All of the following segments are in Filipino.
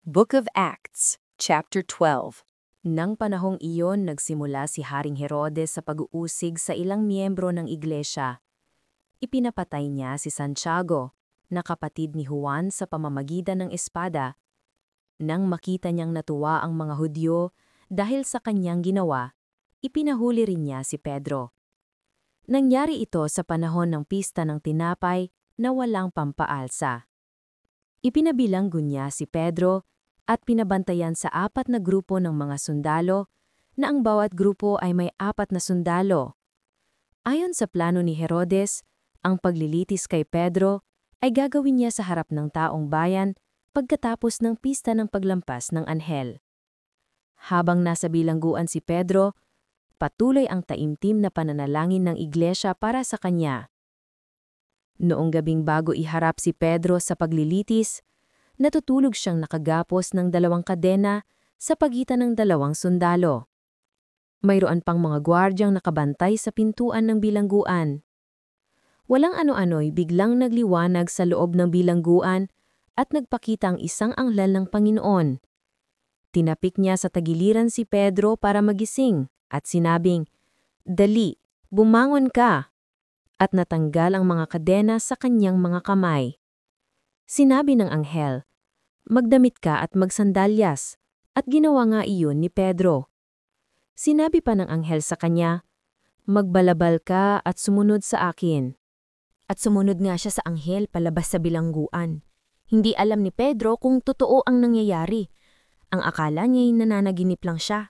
Book of Acts, Chapter 12. Nang panahong iyon nagsimula si Haring Herodes sa pag-uusig sa ilang miyembro ng iglesia. Ipinapatay niya si Santiago, na kapatid ni Juan sa pamamagitan ng espada. Nang makita niyang natuwa ang mga Hudyo dahil sa kanyang ginawa, ipinahuli rin niya si Pedro. Nangyari ito sa panahon ng pista ng tinapay na walang pampaalsa. Ipinabilanggo niya si Pedro at pinabantayan sa 4 na grupo ng mga sundalo na ang bawat grupo ay may 4 na sundalo. Ayon sa plano ni Herodes, ang paglilitis kay Pedro ay gagawin niya sa harap ng taong bayan pagkatapos ng pista ng paglampas ng anghel. Habang nasa bilangguan si Pedro, patuloy ang taimtim na pananalangin ng iglesia para sa kanya. Noong gabing bago iharap si Pedro sa paglilitis, natutulog siyang nakagapos ng 2 kadena sa pagitan ng 2 sundalo. Mayroon pang mga gwardyang nakabantay sa pintuan ng bilangguan. Walang ano-ano'y biglang nagliwanag sa loob ng bilangguan at nagpakita ang isang anghel ng Panginoon. Tinapik niya sa tagiliran si Pedro para magising at sinabing, "Dali, bumangon ka!" At natanggal ang mga kadena sa kanyang mga kamay. Sinabi ng anghel, "Magdamit ka at magsandalyas," at ginawa nga iyon ni Pedro. Sinabi pa ng anghel sa kanya, "Magbalabal ka at sumunod sa akin." At sumunod nga siya sa anghel palabas sa bilangguan. Hindi alam ni Pedro kung totoo ang nangyayari. Ang akala niya'y nananaginip lang siya.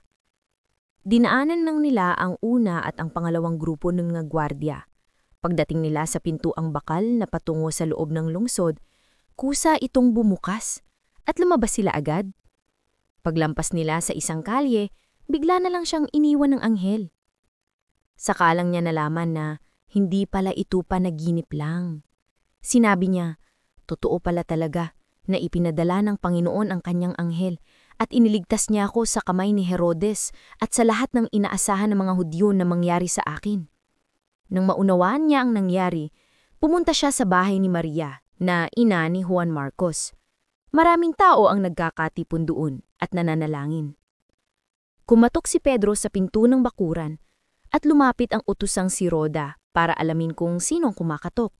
Dinaanan lang nila ang una at ang pangalawang grupo ng mga gwardya. Pagdating nila sa pintuang bakal na patungo sa loob ng lungsod, kusa itong bumukas at lumabas sila agad. Paglampas nila sa isang kalye, bigla na lang siyang iniwan ng anghel. Saka lang niya nalaman na hindi pala ito panaginip lang. Sinabi niya, totoo pala talaga na ipinadala ng Panginoon ang kanyang anghel at iniligtas niya ako sa kamay ni Herodes at sa lahat ng inaasahan ng mga Hudyo na mangyari sa akin. Nang maunawaan niya ang nangyari, pumunta siya sa bahay ni Maria, na ina ni Juan Marcos. Maraming tao ang nagkakatipon doon at nananalangin. Kumatok si Pedro sa pinto ng bakuran at lumapit ang utusang si Roda para alamin kung sinong kumakatok.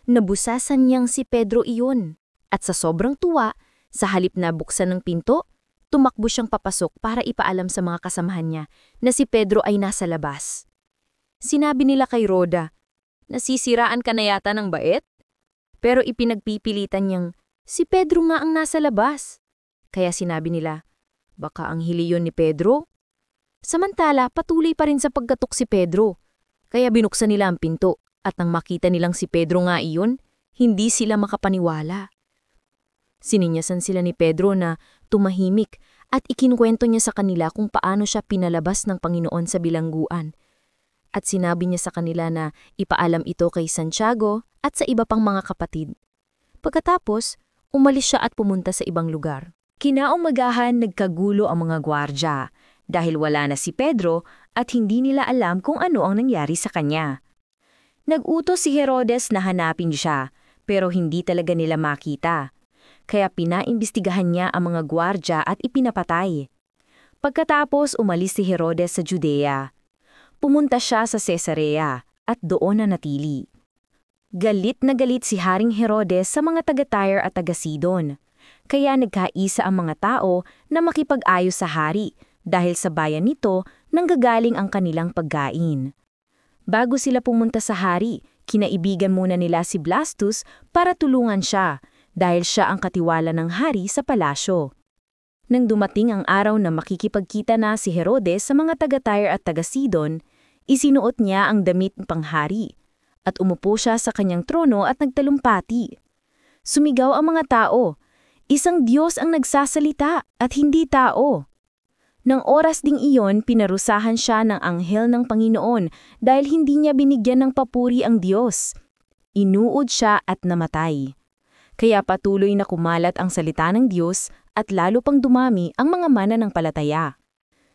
Nabusasan niyang si Pedro iyon at sa sobrang tuwa, sa halip na buksan ng pinto, tumakbo siyang papasok para ipaalam sa mga kasamahan niya na si Pedro ay nasa labas. Sinabi nila kay Roda, "Nasisiraan ka na yata ng bait?" Pero ipinagpipilitan niyang, si Pedro nga ang nasa labas. Kaya sinabi nila, baka ang hili yun ni Pedro? Samantala, patuloy pa rin sa pagkatok si Pedro. Kaya binuksan nila ang pinto at nang makita nilang si Pedro nga iyon, hindi sila makapaniwala. Sininyasan sila ni Pedro na tumahimik at ikinkwento niya sa kanila kung paano siya pinalabas ng Panginoon sa bilangguan. At sinabi niya sa kanila na ipaalam ito kay Santiago at sa iba pang mga kapatid. Pagkatapos, umalis siya at pumunta sa ibang lugar. Kinaumagahan nagkagulo ang mga gwardya dahil wala na si Pedro at hindi nila alam kung ano ang nangyari sa kanya. Nag-utos si Herodes na hanapin siya pero hindi talaga nila makita. Kaya pinaimbestigahan niya ang mga gwardya at ipinapatay. Pagkatapos umalis si Herodes sa Judea. Pumunta siya sa Cesarea at doon na natili. Galit na galit si Haring Herodes sa mga taga-Tyre at taga-Sidon. Kaya nagkaisa ang mga tao na makipag-ayos sa hari dahil sa bayan nito nanggagaling ang kanilang pagkain. Bago sila pumunta sa hari, kinaibigan muna nila si Blastus para tulungan siya dahil siya ang katiwala ng hari sa palasyo. Nang dumating ang araw na makikipagkita na si Herodes sa mga taga-Tyre at taga-Sidon, isinuot niya ang damit ng panghari at umupo siya sa kanyang trono at nagtalumpati. Sumigaw ang mga tao, "Isang Diyos ang nagsasalita at hindi tao." Nang oras ding iyon, pinarusahan siya ng anghel ng Panginoon dahil hindi niya binigyan ng papuri ang Diyos. Inuod siya at namatay. Kaya patuloy na kumalat ang salita ng Diyos at lalo pang dumami ang mga mananampalataya.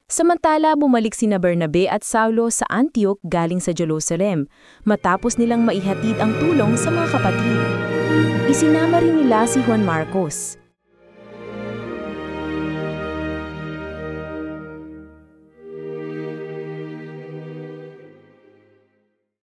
Samantala, bumalik sina Bernabe at Saulo sa Antioch galing sa Jerusalem, matapos nilang maihatid ang tulong sa mga kapatid. Isinama rin nila si Juan Marcos.